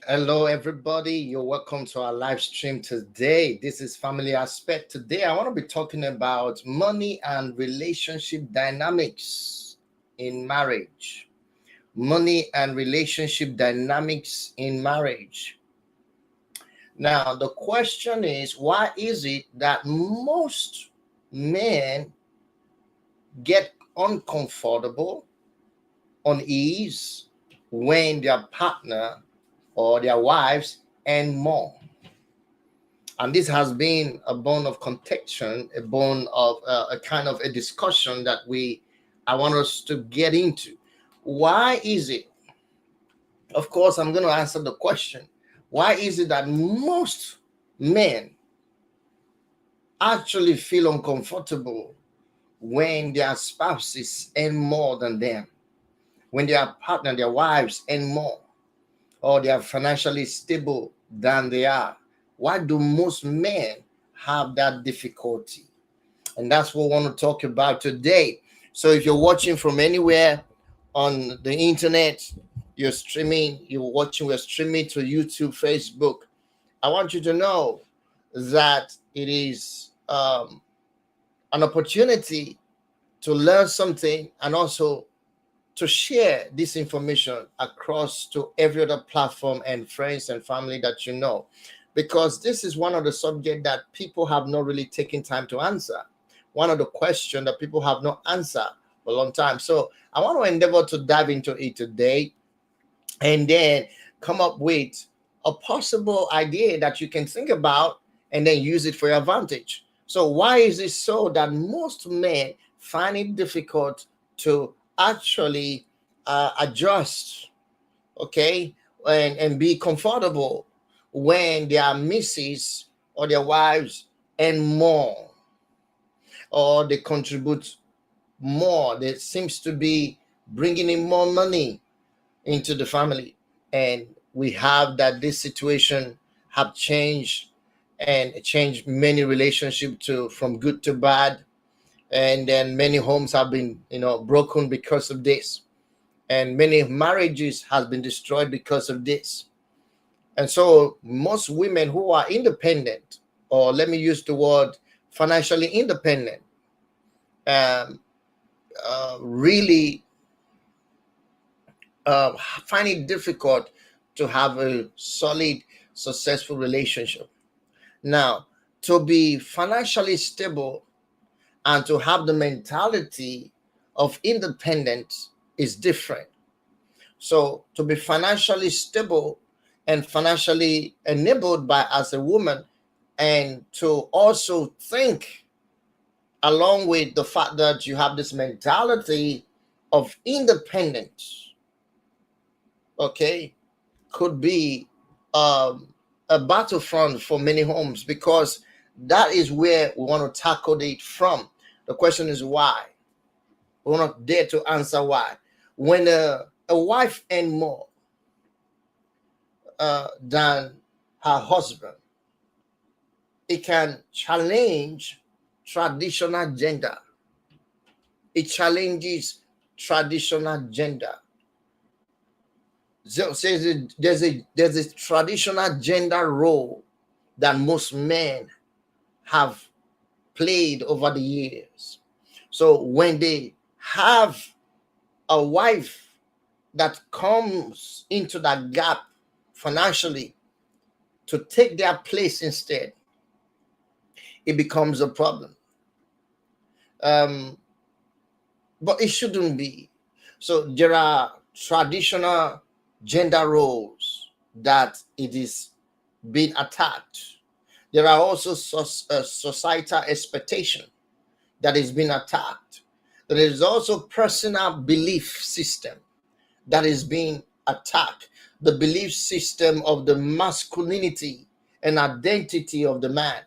Hello, everybody. You're welcome to our live stream today. This is Family Aspect. Today, I want to be talking about money and relationship dynamics in marriage. Money and relationship dynamics in marriage. Now, the question is, why is it that most men get uncomfortable, unease when their partner or their wives earn more? And this has been a bone of contention, a bone of a kind of a discussion that I want us to get into. Why is it? Of course, I'm going to answer the question. Why is it that most men actually feel uncomfortable when their spouses earn more than them, when their partner, their wives earn more, or they are financially stable than they are? Why do most men have that difficulty? And that's what we want to talk about today. So if you're watching from anywhere on the internet, we're streaming to YouTube, Facebook, I want you to know that it is an opportunity to learn something and also to share this information across to every other platform and friends and family that you know, because this is one of the subjects that people have not really taken time to answer. One of the questions that people have not answered for a long time. So I want to endeavor to dive into it today and then come up with a possible idea that you can think about and then use it for your advantage. So why is it so that most men find it difficult to actually adjust, okay, and be comfortable when their misses or their wives earn more, or they contribute more? There seems to be bringing in more money into the family, and we have that this situation have changed and changed many relationships to from good to bad, and then many homes have been broken because of this, and many marriages has been destroyed because of this. And so most women who are independent, or let me use the word financially independent, um, really find it difficult to have a solid, successful relationship. Now, to be financially stable and to have the mentality of independence is different. So, to be financially stable and financially enabled by as a woman, and to also think along with the fact that you have this mentality of independence, okay, could be a battlefront for many homes, because that is where we want to tackle it from. The question is why. We're not there to answer why. When a wife earns more than her husband, it can challenge traditional gender. It challenges traditional gender. So there's a traditional gender role that most men have played over the years. So when they have a wife that comes into that gap financially to take their place instead, it becomes a problem. But it shouldn't be. So there are traditional gender roles that it is being attacked. There are also societal expectation that is being attacked. There is also personal belief system that is being attacked. The belief system of the masculinity and identity of the man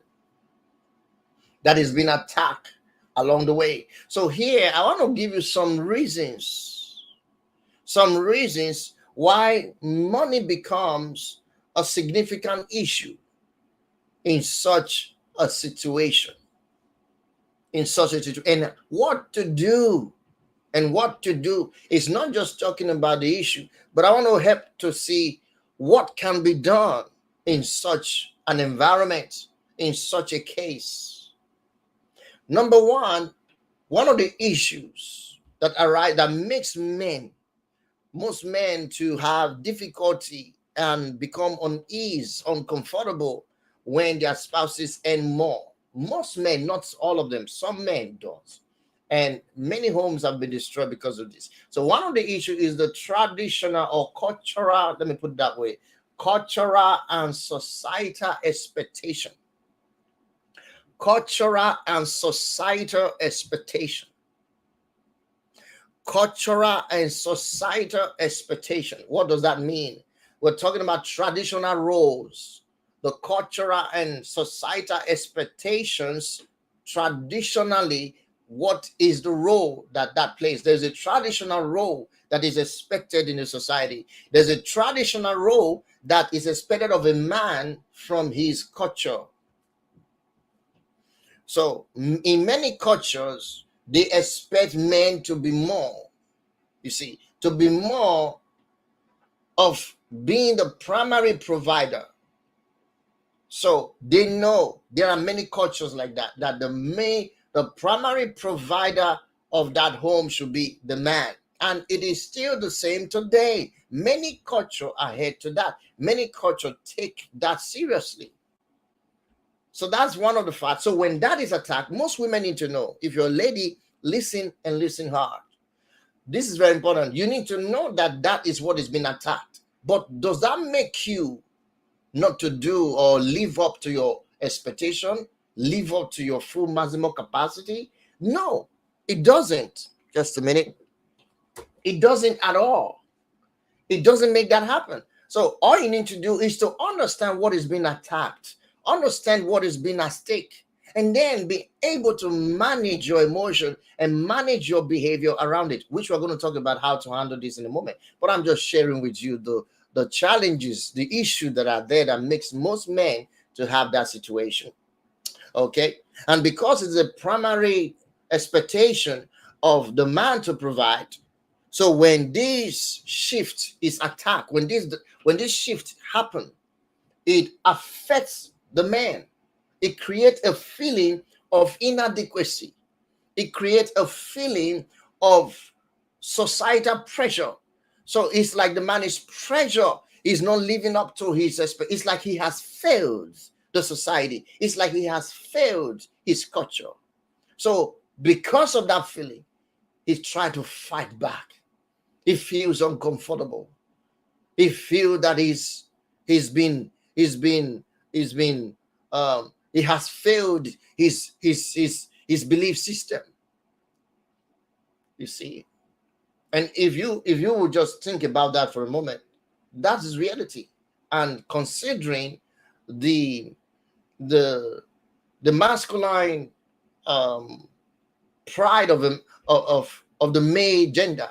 that is being attacked along the way. So here I want to give you some reasons why money becomes a significant issue in such a situation. And what to do. And what to do is not just talking about the issue, but I want to help to see what can be done in such an environment, in such a case? Number one of the issues that arise that makes most men to have difficulty and become unease, uncomfortable when their spouses earn more. Most men, not all of them, some men does. And many homes have been destroyed because of this. So one of the issues is the traditional or cultural, let me put it that way, cultural and societal expectation. Cultural and societal expectation. Cultural and societal expectation. What does that mean? We're talking about traditional roles, the cultural and societal expectations. Traditionally, what is the role that plays? There's a traditional role that is expected in the society. There's a traditional role that is expected of a man from his culture. So in many cultures, they expect men to be more, you see, to be more of being the primary provider. So they know there are many cultures like that, that the primary provider of that home should be the man. And it is still the same today. Many cultures are head to that. Many cultures take that seriously. So that's one of the facts. So when that is attacked, most women need to know. If you're a lady, listen and listen hard. This is very important. You need to know that that is what is being attacked. But does that make you not to do or live up to your expectation, live up to your full maximum capacity? No, it doesn't. Just a minute. It doesn't at all. It doesn't make that happen. So all you need to do is to understand what is being attacked, understand what is being at stake, and then be able to manage your emotion and manage your behavior around it, which we're going to talk about how to handle this in a moment. But I'm just sharing with you the challenges, the issue that are there that makes most men to have that situation. Okay. And because it's a primary expectation of the man to provide, so when this shift is attacked, when this shift happens, it affects the man. It creates a feeling of inadequacy. It creates a feeling of societal pressure. So it's like the man is pressure. He's not living up to his expectations. It's like he has failed the society. It's like he has failed his culture. So because of that feeling, he's trying to fight back. He feels uncomfortable. He feels that he has failed his belief system. You see, and if you would just think about that for a moment, that is reality. And considering the masculine pride of the male gender,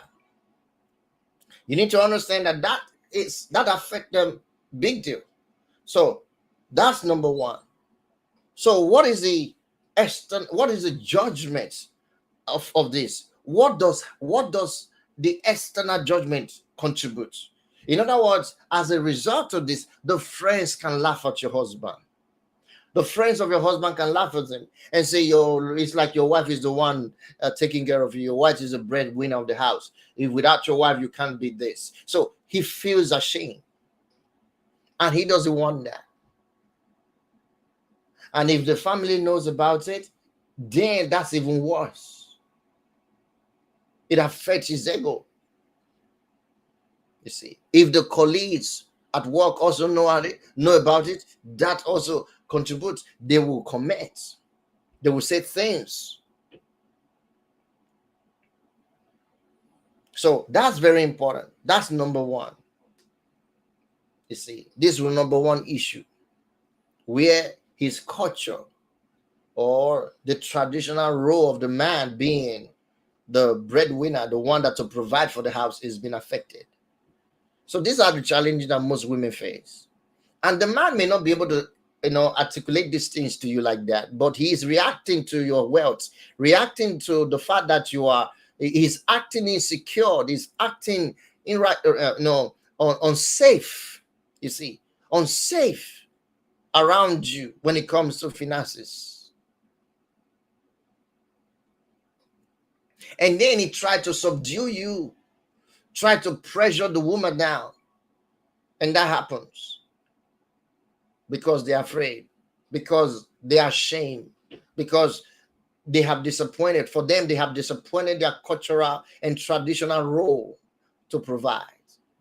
you need to understand that affects them big deal. So that's number one. So what is the judgment of this? What does the external judgment contribute? In other words, as a result of this, the friends can laugh at your husband. The friends of your husband can laugh at him and say, it's like your wife is the one taking care of you. Your wife is the breadwinner of the house. If without your wife, you can't be this. So he feels ashamed. And he doesn't want that. And if the family knows about it, then that's even worse. It affects his ego. You see, if the colleagues at work also know about it, that also contributes. They will comment. They will say things. So that's very important. That's number one. You see, this is number one issue, where his culture or the traditional role of the man being the breadwinner, the one that to provide for the house, is being affected. So these are the challenges that most women face. And the man may not be able to, articulate these things to you like that, but he is reacting to your wealth, reacting to the fact that he's acting insecure, he's acting unsafe. You see, unsafe around you when it comes to finances. And then he tried to subdue you, try to pressure the woman down. And that happens because they're afraid, because they are ashamed, because they have disappointed. For them, they have disappointed their cultural and traditional role to provide,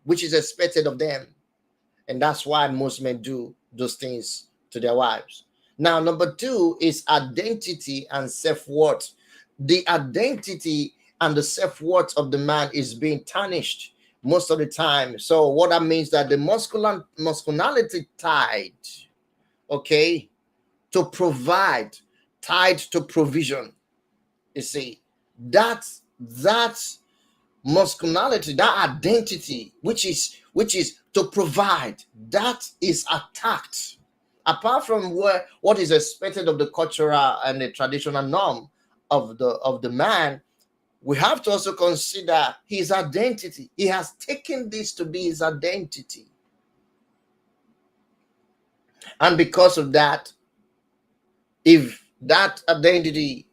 which is expected of them. And that's why most men do those things to their wives. Now, number two is identity and self-worth. The identity and the self-worth of the man is being tarnished most of the time. So what that means that the masculinity tied, okay, to provide, tied to provision. You see, that's masculinity, that identity, which is to provide, that is attacked. Apart from what is expected of the cultural and the traditional norm of the man, we have to also consider his identity. He has taken this to be his identity. And because of that, if that identity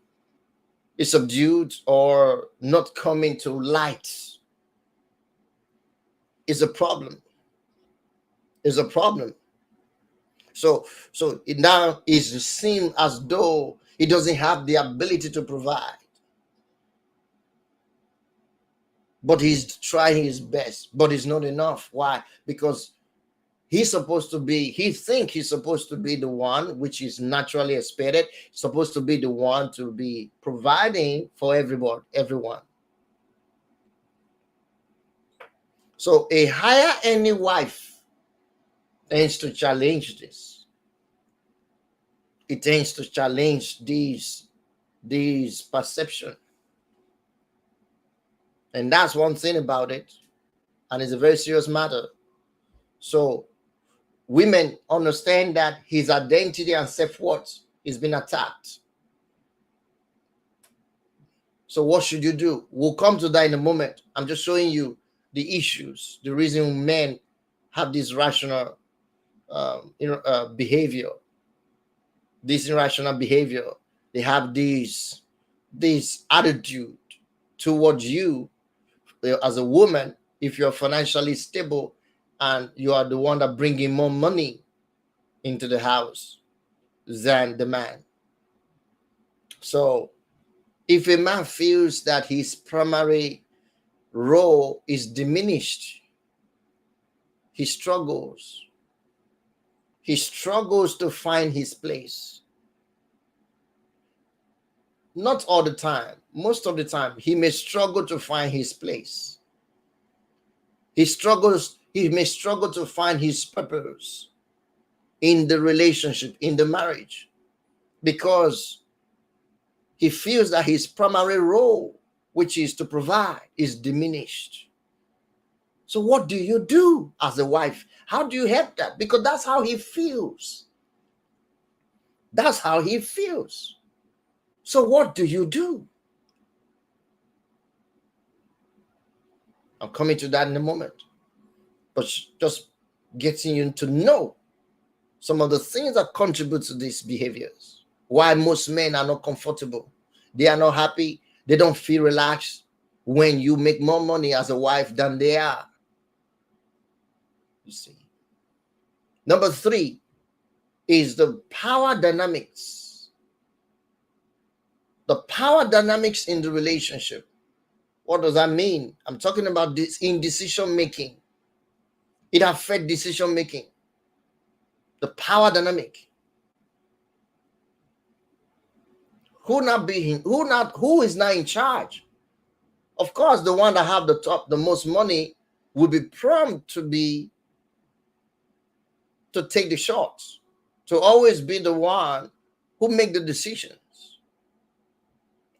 is subdued or not coming to light, is a problem. Is a problem. So it now is seen as though he doesn't have the ability to provide. But he's trying his best, but it's not enough. Why? Because he think he's supposed to be the one, which is naturally expected, supposed to be the one to be providing for everyone. So a higher earning wife tends to challenge this. It tends to challenge these perception. And that's one thing about it. And it's a very serious matter. So women understand that his identity and self-worth is being attacked. So what should you do? We'll come to that in a moment. I'm just showing you the issues, the reason men have this rational behavior, this irrational behavior. They have this attitude towards you as a woman. If you're financially stable and you are the one that bringing more money into the house than the man. So if a man feels that his primary role is diminished, he struggles to find his place. Not all the time. Most of the time, he may struggle to find his place. He may struggle to find his purpose in the relationship, in the marriage, because he feels that his primary role, which is to provide, is diminished. So what do you do as a wife? How do you help that? Because that's how he feels. That's how he feels. So what do you do? I'm coming to that in a moment. But just getting you to know some of the things that contribute to these behaviors. Why most men are not comfortable. They are not happy. They don't feel relaxed when you make more money as a wife than they are. You see. Number 3 is the power dynamics. The power dynamics in the relationship. What does that mean? I'm talking about this in decision making. It affects decision making. The power dynamic. Who is now in charge? Of course, the one that have the most money will be prompt to take the shots, to always be the one who make the decisions.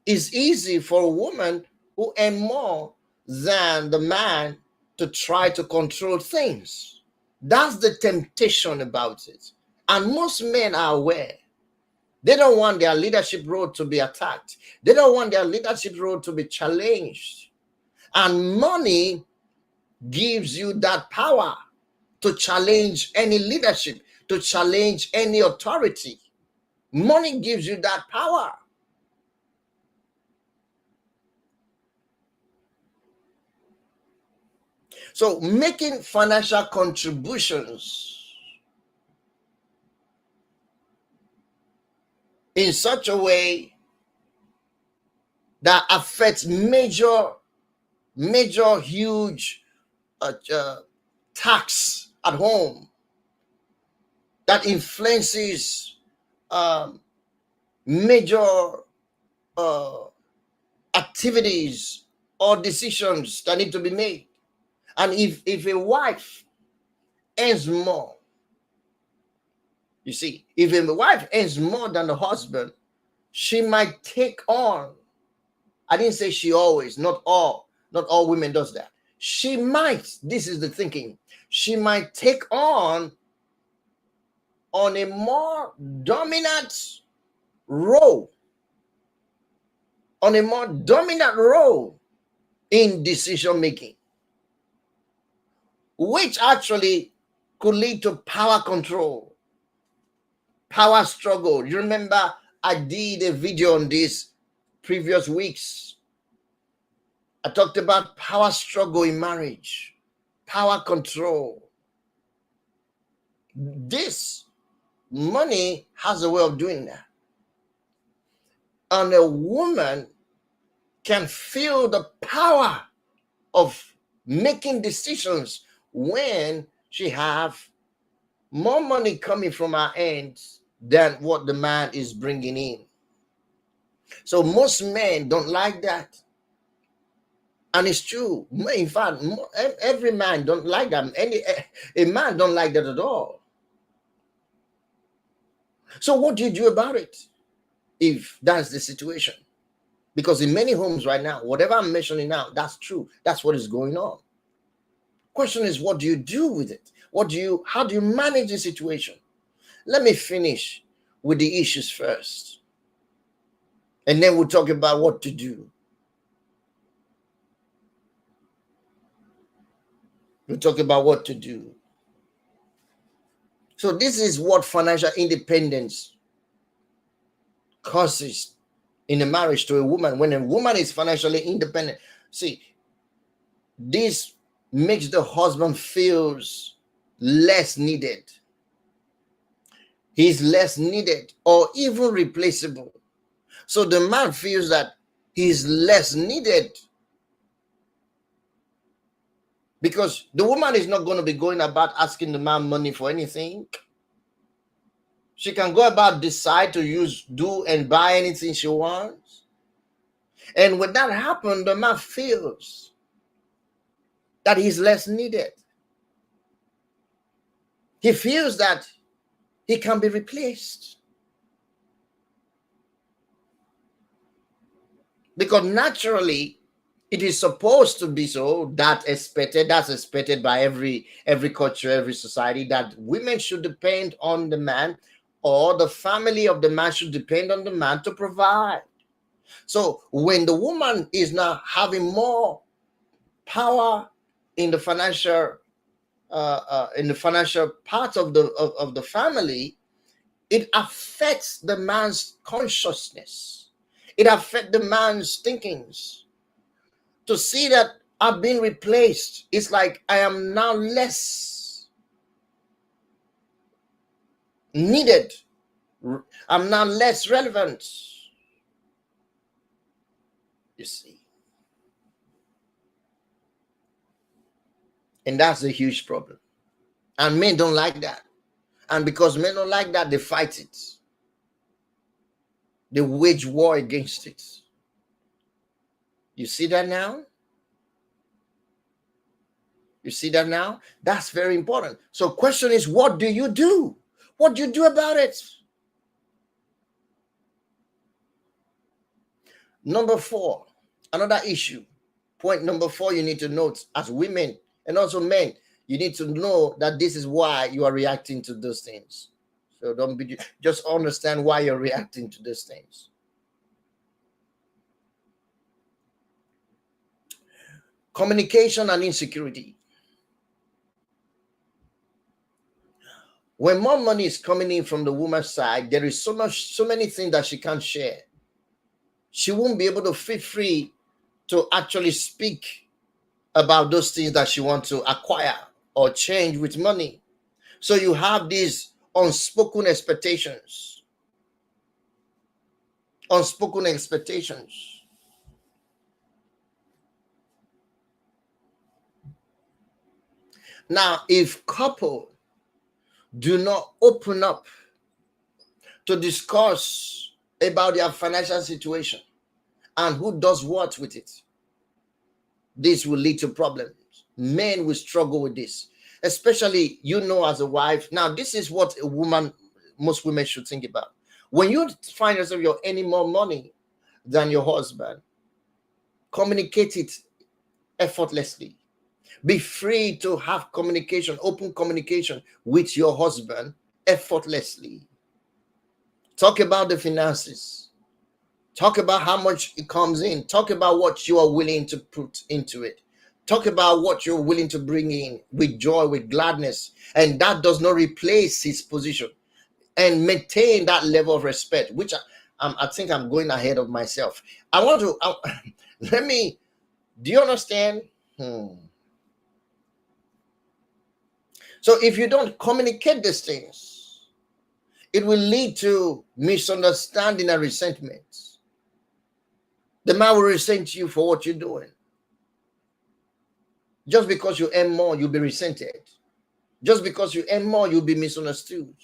It's easy for a woman who earn more than the man to try to control things. That's the temptation about it. And most men are aware. They don't want their leadership role to be attacked. They don't want their leadership role to be challenged. And money gives you that power to challenge any leadership, to challenge any authority. Money gives you that power. So making financial contributions in such a way that affects major, huge tax at home, that influences major activities or decisions that need to be made. And if a wife earns more, you see, if a wife earns more than the husband, she might take on, I didn't say she always, not all women does that. She might, this is the thinking, she might take on a more dominant role, in decision making, which actually could lead to power control, power struggle. You remember I did a video on this previous weeks. I talked about power struggle in marriage, power control. This money has a way of doing that. And a woman can feel the power of making decisions when she have more money coming from her end than what the man is bringing in. So most men don't like that. And it's true. In fact, every man don't like that. A man don't like that at all. So what do you do about it if that's the situation? Because in many homes right now, whatever I'm mentioning now, that's true. That's what is going on. Question is, what do you do with it? How do you manage the situation? Let me finish with the issues first. And then we'll talk about what to do. We'll talk about what to do. So this is what financial independence causes in a marriage to a woman. When a woman is financially independent, see, this makes the husband feels less needed. He's less needed or even replaceable. So the man feels that he's less needed because the woman is not going to be going about asking the man money for anything. She can go about decide to do and buy anything she wants. And when that happens, the man feels that he's less needed. He feels that he can be replaced. Because naturally, it is supposed to be so. That's expected by every culture, every society, that women should depend on the man, or the family of the man should depend on the man to provide. So when the woman is now having more power in the financial part of the family, it affects the man's consciousness. It affects the man's thinkings. To see that I've been replaced, it's like I am now less needed. I'm now less relevant. You see. And that's a huge problem. And men don't like that. And because men don't like that, they fight it. They wage war against it. You see that now? You see that now? That's very important. So question is, what do you do? What do you do about it? Number 4, another issue. Point number 4 you need to note as women and also men. You need to know that this is why you are reacting to those things. So just understand why you're reacting to those things. Communication and insecurity. When more money is coming in from the woman's side, there is so many things that she can't share. She won't be able to feel free to actually speak about those things that she wants to acquire or change with money. So you have these unspoken expectations. Unspoken expectations. Now, if couple do not open up to discuss about their financial situation and who does what with it, this will lead to problems. Men will struggle with this, especially as a wife. Now, this is what most women should think about. When you find yourself you're earning more money than your husband, communicate it effortlessly. Be free to have communication, open communication with your husband effortlessly. Talk about the finances. Talk about how much it comes in. Talk about what you are willing to put into it. Talk about what you're willing to bring in with joy, with gladness. And that does not replace his position. And maintain that level of respect, which I think I'm going ahead of myself. Do you understand? So if you don't communicate these things, it will lead to misunderstanding and resentment. The man will resent you for what you're doing. Just because you earn more, you'll be resented. Just because you earn more, you'll be misunderstood.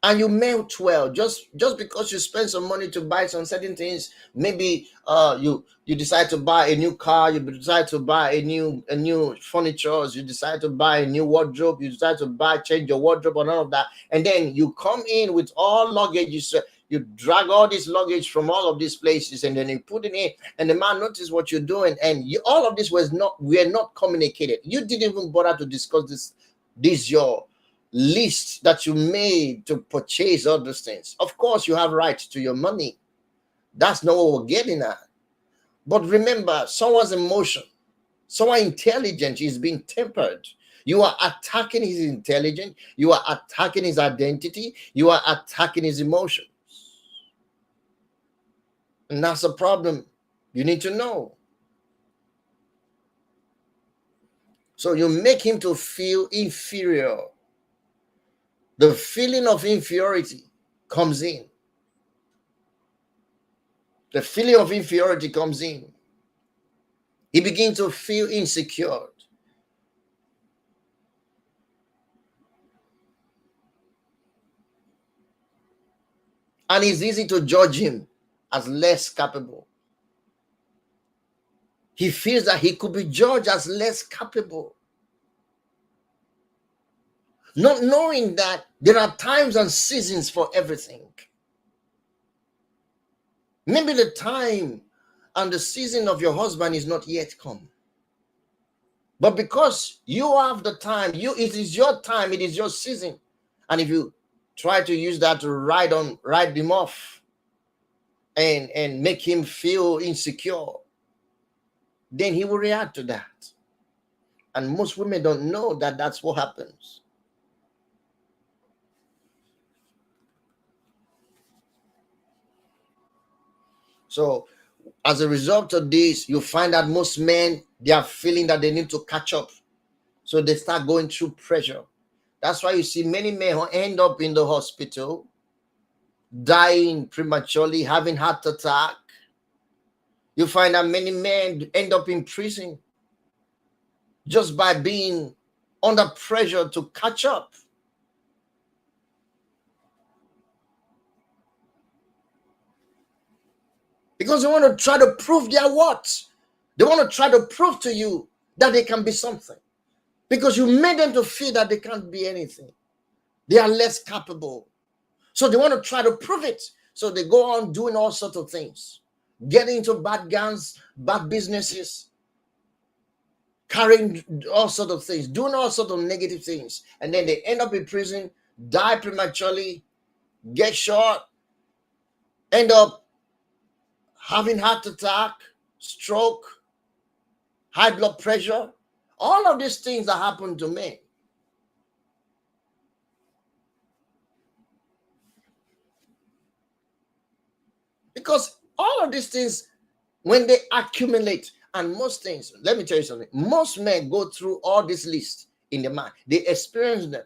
And you meant well. Just because you spend some money to buy some certain things, maybe you decide to buy a new car, you decide to buy a new furniture, you decide to buy a new wardrobe, you decide to change your wardrobe and all of that, and then you come in with all luggage. You drag all this luggage from all of these places, and then you put it in, and the man notices what you're doing, and all of this were not communicated. You didn't even bother to discuss this your list that you made to purchase all those things. Of course, you have rights to your money. That's not what we're getting at. But remember, someone's emotion, someone intelligent is being tempered. You are attacking his intelligence. You are attacking his identity. You are attacking his emotions. And that's a problem. You need to know. So you make him to feel inferior. The feeling of inferiority comes in. The feeling of inferiority comes in. He begins to feel insecure. And it's easy to judge him as less capable. He feels that he could be judged as less capable. Not knowing that there are times and seasons for everything. Maybe the time and the season of your husband is not yet come. But because you have the time, it is your time, it is your season. And if you try to use that to ride him off and make him feel insecure, then he will react to that. And most women don't know that that's what happens. So as a result of this, you find that most men, they are feeling that they need to catch up. So they start going through pressure. That's why you see many men who end up in the hospital, dying prematurely, having heart attack. You find that many men end up in prison just by being under pressure to catch up. Because they want to try to prove their worth. They want to try to prove to you that they can be something. Because you made them to feel that they can't be anything. They are less capable. So they want to try to prove it. So they go on doing all sorts of things. Getting into bad gangs, bad businesses, carrying all sorts of things, doing all sorts of negative things. And then they end up in prison, die prematurely, get shot, end up having heart attack, stroke, high blood pressure, all of these things that happen to men. Because all of these things, when they accumulate, and most things, let me tell you something, most men go through all this list in the mind. They experience them.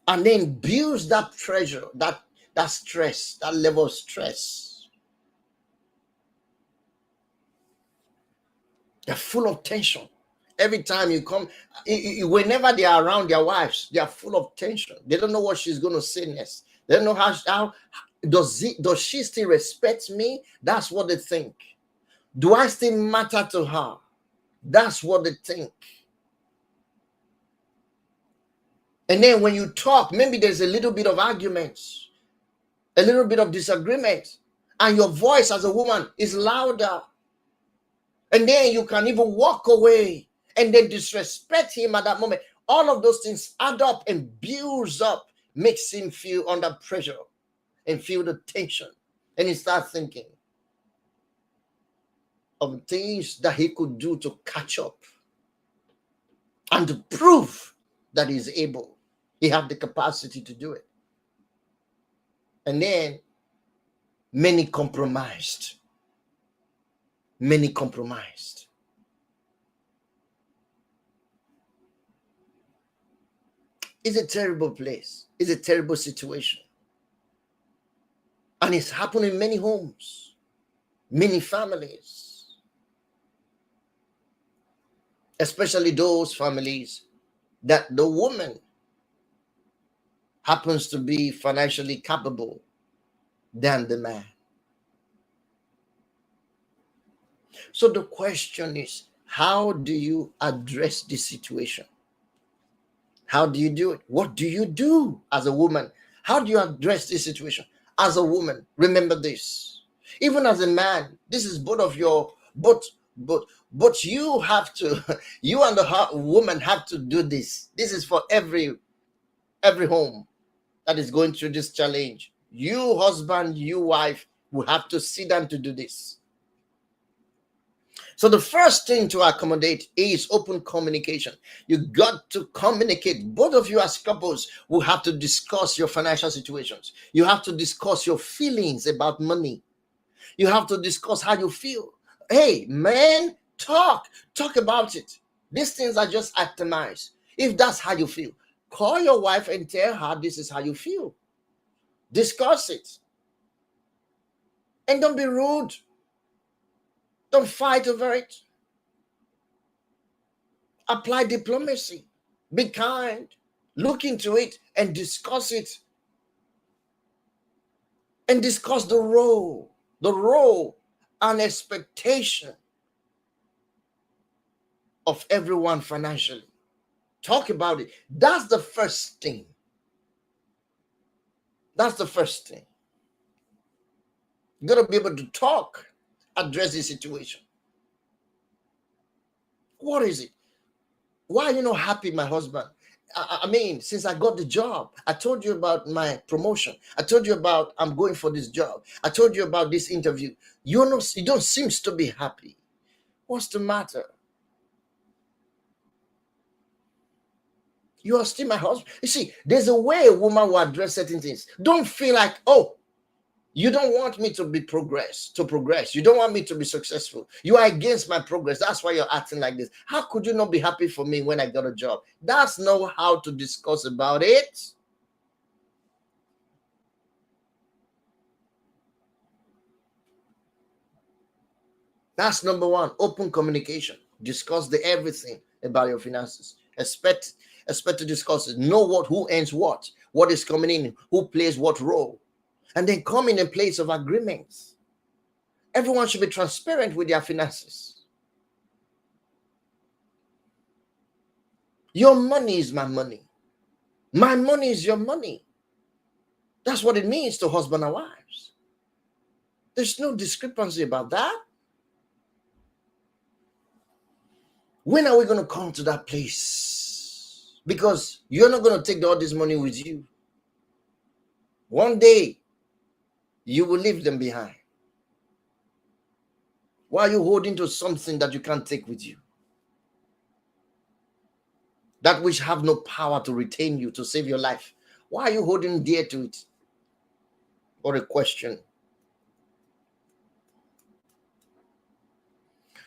And then builds that pressure, that stress, that level of stress. They're full of tension. Every time you come, whenever they are around their wives, they are full of tension. They don't know what she's going to say next. They don't know how does she still respect me? That's what they think. Do I still matter to her? That's what they think. And then when you talk, maybe there's a little bit of arguments, a little bit of disagreement, and your voice as a woman is louder. And then you can even walk away and then disrespect him at that moment. All of those things add up and builds up, makes him feel under pressure and feel the tension. And he starts thinking of things that he could do to catch up and to prove that he's able. He has the capacity to do it. And then many compromised. Many compromised. It's a terrible place. It's a terrible situation. And it's happening in many homes, many families, especially those families that the woman happens to be financially capable than the man. So the question is, how do you address this situation? How do you do it? What do you do as a woman? How do you address this situation? As a woman, remember this. Even as a man, this is both of your, but you have to, you and the woman have to do this. This is for every home that is going through this challenge. You husband, you wife will have to sit down to do this. So the first thing to accommodate is open communication. You got to communicate. Both of you as couples will have to discuss your financial situations. You have to discuss your feelings about money. You have to discuss how you feel. Hey, man, talk about it. These things are just itemized. If that's how you feel, call your wife and tell her this is how you feel. Discuss it. And don't be rude. Don't fight over it. Apply diplomacy. Be kind. Look into it and discuss it. And discuss the role and expectation of everyone financially. Talk about it. That's the first thing. That's the first thing. You got to be able to talk, address the situation. What is it? Why are you not happy, my husband? I mean, since I got the job, I told you about my promotion. I told you about I'm going for this job. I told you about this interview. You don't seem to be happy. What's the matter? You are still my husband. You see, there's a way a woman will address certain things. Don't feel like, oh, you don't want me to progress. You don't want me to be successful. You are against my progress. That's why you're acting like this. How could you not be happy for me when I got a job? That's not how to discuss about it. That's number one. Open communication. Discuss everything about your finances. Expect to discuss it. Know who earns what is coming in, who plays what role. And then come in a place of agreements. Everyone should be transparent with their finances. Your money is my money. My money is your money. That's what it means to husband and wives. There's no discrepancy about that. When are we going to come to that place? Because you're not going to take all this money with you. One day, you will leave them behind. Why are you holding to something that you can't take with you? That which have no power to retain you, to save your life. Why are you holding dear to it? What a question.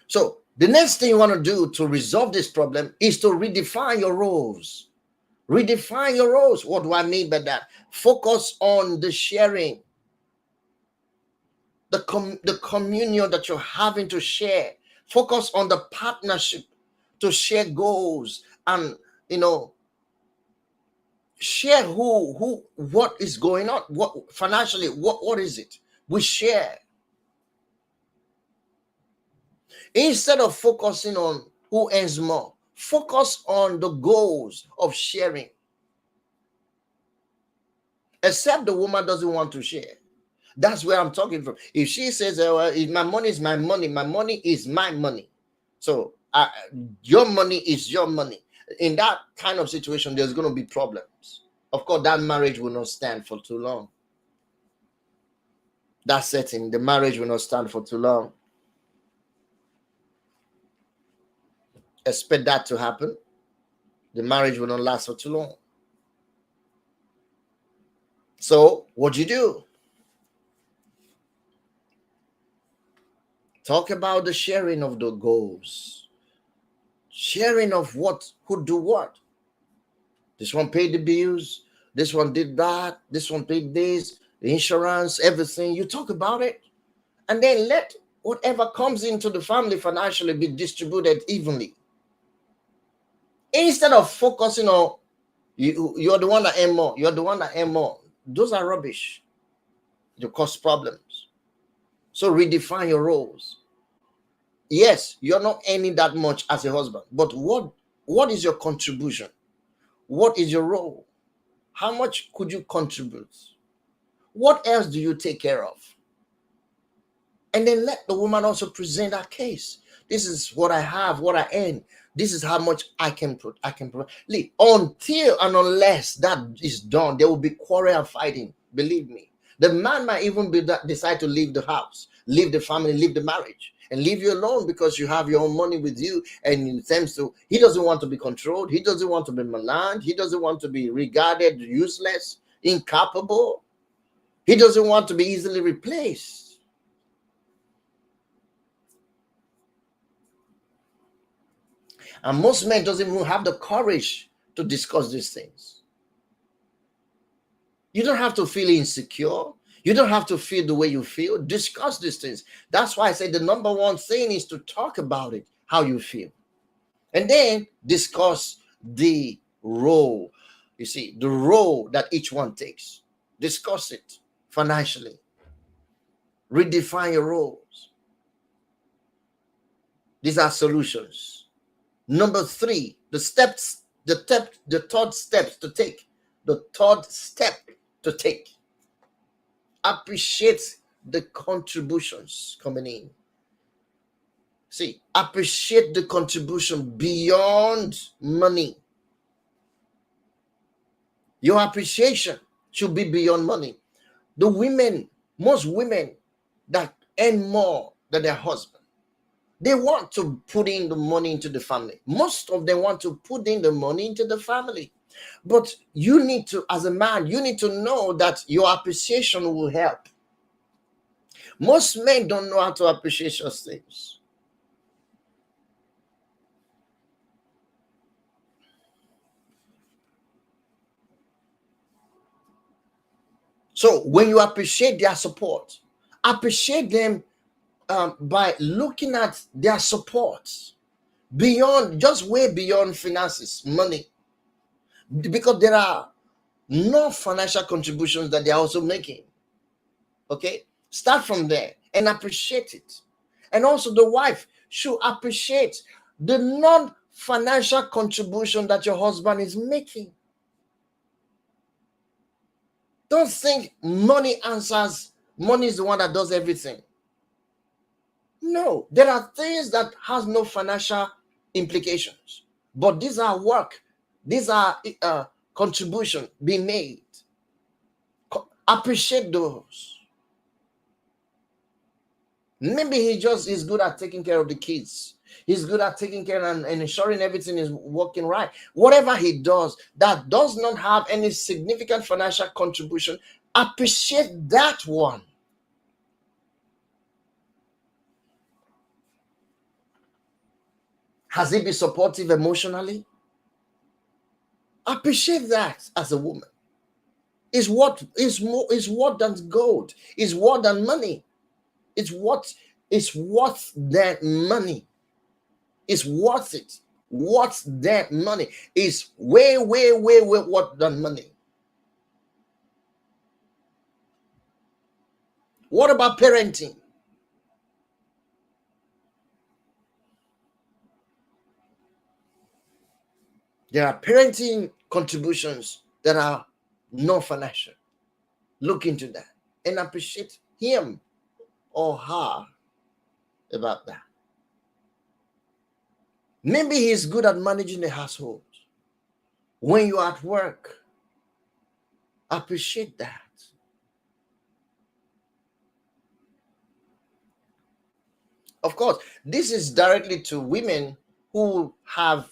So the next thing you want to do to resolve this problem is to redefine your roles. Redefine your roles. What do I mean by that? Focus on the sharing, the communion that you're having to share. Focus on the partnership to share goals and, share what is going on, what financially, what is it we share, instead of focusing on who earns more. Focus on the goals of sharing. Except the woman doesn't want to share. That's where I'm talking from. If she says, well, my money is my money, my money is my money, so your money is your money, in that kind of situation, there's going to be problems. Of course, that marriage will not stand for too long. That setting, the marriage will not stand for too long. Expect that to happen. The marriage will not last for too long. So what do you do? Talk about the sharing of the goals. Sharing of who do what. This one paid the bills. This one did that. This one paid this, the insurance, everything. You talk about it. And then let whatever comes into the family financially be distributed evenly. Instead of focusing on you're the one that earn more, you're the one that earn more. Those are rubbish. They cause problems. So redefine your roles. Yes, you're not earning that much as a husband, but what is your contribution? What is your role? How much could you contribute? What else do you take care of? And then let the woman also present her case. This is what I have, what I earn. This is how much I can provide. Until and unless that is done, there will be quarrel and fighting. Believe me. The man might even decide to leave the house, leave the family, leave the marriage, and leave you alone because you have your own money with you. And he doesn't want to be controlled. He doesn't want to be maligned. He doesn't want to be regarded useless, incapable. He doesn't want to be easily replaced. And most men doesn't even have the courage to discuss these things. You don't have to feel insecure. You don't have to feel the way you feel. Discuss these things. That's why I say the number one thing is to talk about it, how you feel. And then discuss the role. You see, the role that each one takes. Discuss it financially. Redefine your roles. These are solutions. Number 3, the third step to take. The third step to take. Appreciate the contributions coming in. See, appreciate the contribution beyond money. Your appreciation should be beyond money. Most women that earn more than their husband, they want to put in the money into the family. Most of them want to put in the money into the family. But you need to, as a man, you need to know that your appreciation will help. Most men don't know how to appreciate those things. So when you appreciate their support, appreciate them by looking at their support beyond, just way beyond finances, money, because there are no financial contributions that they're also making. Okay, start from there and appreciate it. And also the wife should appreciate the non-financial contribution that your husband is making. Don't think money answers, money is the one that does everything. No, there are things that has no financial implications, but these are work. These are contribution being made. Appreciate those. Maybe he just is good at taking care of the kids. He's good at taking care and ensuring everything is working right. Whatever he does that does not have any significant financial contribution, appreciate that one. Has he been supportive emotionally? Appreciate that as a woman. Is what is more is what than gold, is more than money. It's what is worth that money. It's worth it. What's that money? Is way, way, way, way what than money. What about parenting? There are parenting contributions that are non-financial. Look into that and appreciate him or her about that. Maybe he's good at managing the household. When you're at work, appreciate that. Of course, this is directly to women who have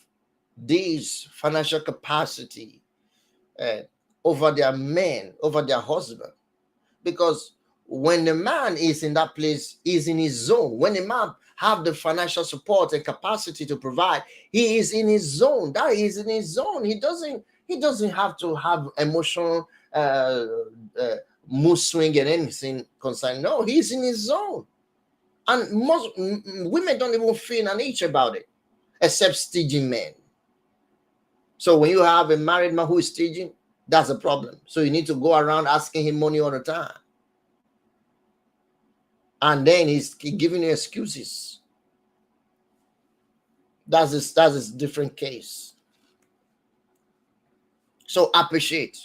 this financial capacity over their men, over their husband. Because when the man is in that place, he's in his zone. When a man have the financial support and capacity to provide, he is in his zone. That is in his zone. He doesn't have to have emotional mood swing and anything concerned. No, he's in his zone. And most women don't even feel an itch about it, except staging men. So when you have a married man who is staging, that's a problem. So you need to go around asking him money all the time. And then he's giving you excuses. That's a different case. So appreciate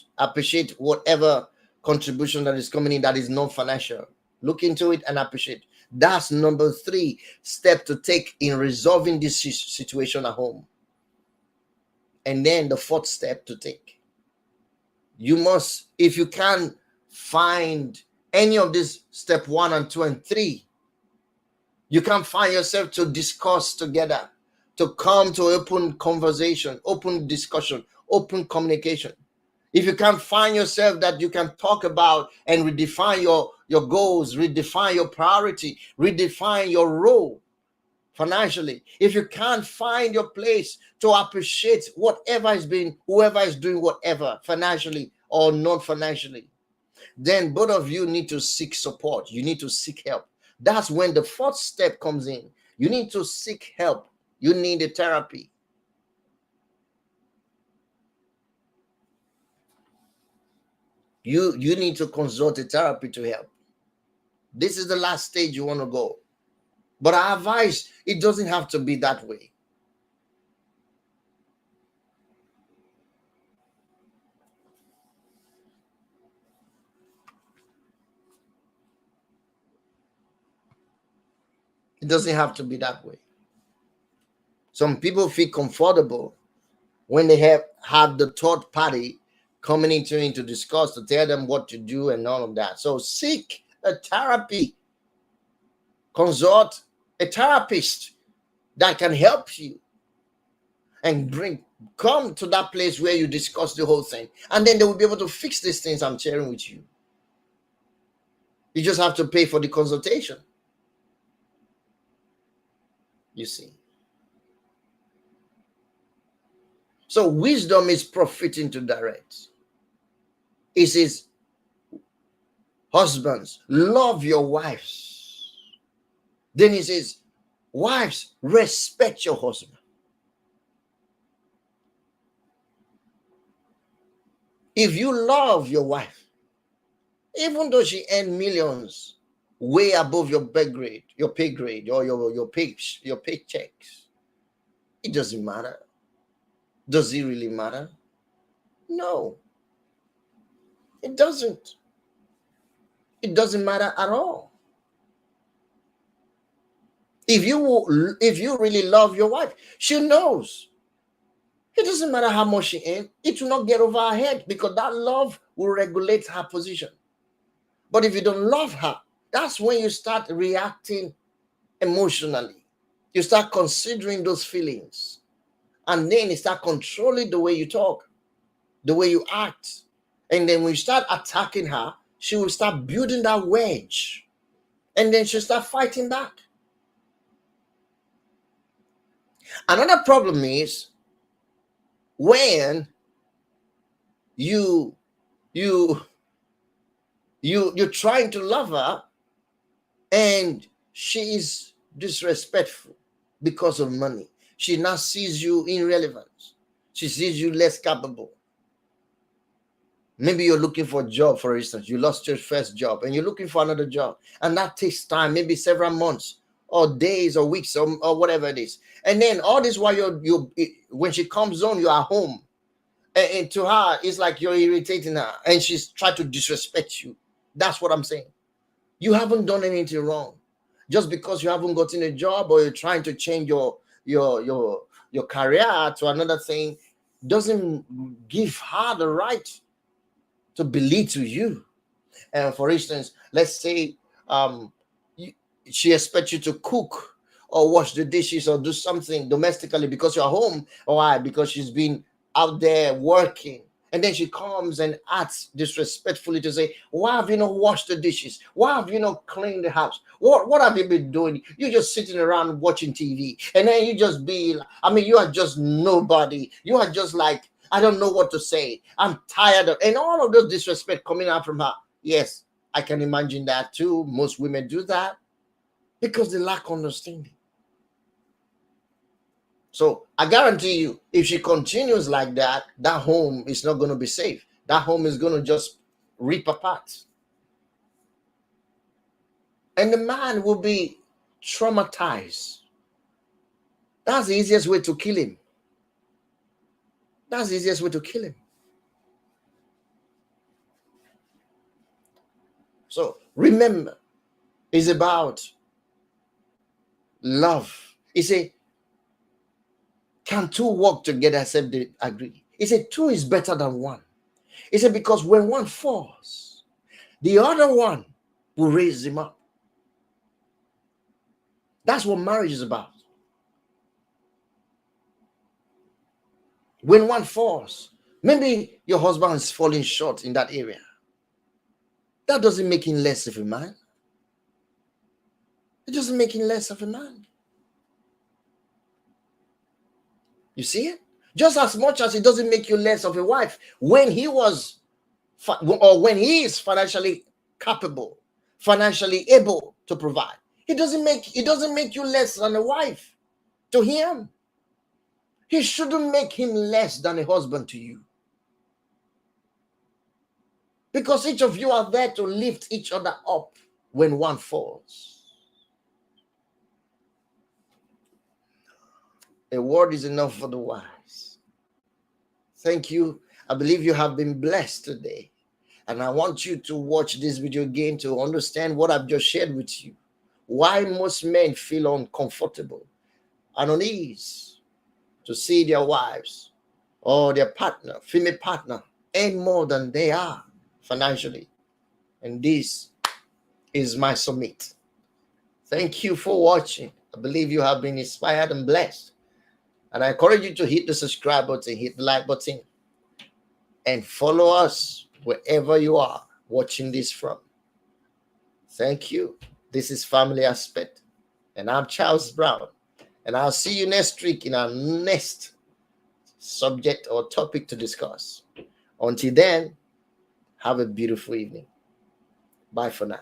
whatever contribution that is coming in that is non-financial. Look into it and appreciate. That's number 3 step to take in resolving this situation at home. And then the 4th step to take. You must, if you can find any of these step 1 and 2 and 3, you can find yourself to discuss together, to come to open conversation, open discussion, open communication. If you can't find yourself that you can talk about and redefine your goals, redefine your priority, redefine your role financially, if you can't find your place to appreciate whoever is doing whatever financially or not financially, then both of you need to seek support. You need to seek help. That's when the 4th step comes in. You need to seek help. You need a therapy. You need to consult a therapy to help. This is the last stage you want to go. But I advise it doesn't have to be that way. It doesn't have to be that way. Some people feel comfortable when they have the third party coming into to discuss, to tell them what to do and all of that. So seek a therapy. Consult a therapist that can help you and come to that place where you discuss the whole thing. And then they will be able to fix these things I'm sharing with you. You just have to pay for the consultation. You see. So wisdom is profiting to direct. It says, husbands, love your wives. Then he says, wives, respect your husband. If you love your wife, even though she earns millions way above your pay grade, or your paychecks, it doesn't matter. Does it really matter? No, it doesn't. It doesn't matter at all. If you really love your wife, she knows. It doesn't matter how much she earns. It will not get over her head, because that love will regulate her position. But if you don't love her, that's when you start reacting emotionally. You start considering those feelings. And then you start controlling the way you talk, the way you act. And then when you start attacking her, she will start building that wedge. And then she'll start fighting back. Another problem is when you're trying to love her and she is disrespectful because of money. She now sees you irrelevant. She sees you less capable. Maybe you're looking for a job, for instance. You lost your first job and you're looking for another job. And that takes time, maybe several months or days or weeks or whatever it is. And then all this while when she comes on, you are home. And to her, it's like you're irritating her and she's trying to disrespect you. That's what I'm saying. You haven't done anything wrong. Just because you haven't gotten a job or you're trying to change your career to another thing doesn't give her the right to belittle you. And for instance, let's say she expects you to cook or wash the dishes or do something domestically because you're home. Why? Because she's been out there working. And then she comes and acts disrespectfully to say, why have you not washed the dishes? Why have you not cleaned the house? What have you been doing? You're just sitting around watching TV. And then you just you are just nobody. You are just like, I don't know what to say. I'm tired of, and all of those disrespect coming out from her. Yes, I can imagine that too. Most women do that because they lack understanding. So I guarantee you, if she continues like that, that home is not going to be safe. That home is going to just rip apart. And the man will be traumatized. That's the easiest way to kill him. That's the easiest way to kill him. So remember, it's about love. He said, can two work together except they agree? He said, two is better than one. He said, because when one falls, the other one will raise him up. That's what marriage is about. When one falls, maybe your husband is falling short in that area. That doesn't make him less of a man. It doesn't make him less of a man. You see it? Just as much as it doesn't make you less of a wife when he was or when he is financially capable, financially able to provide. It doesn't make you less than a wife to him. He shouldn't make him less than a husband to you. Because each of you are there to lift each other up when one falls. A word is enough for the wise. Thank you. I believe you have been blessed today. And I want you to watch this video again to understand what I've just shared with you. Why most men feel uncomfortable and unease to see their wives or their partner, female partner, earn more than they are financially. And this is my summit. Thank you for watching. I believe you have been inspired and blessed. And I encourage you to hit the subscribe button, hit the like button, and follow us wherever you are watching this from. Thank you. This is Family Aspect. And I'm Charles Brown. And I'll see you next week in our next subject or topic to discuss. Until then, have a beautiful evening. Bye for now.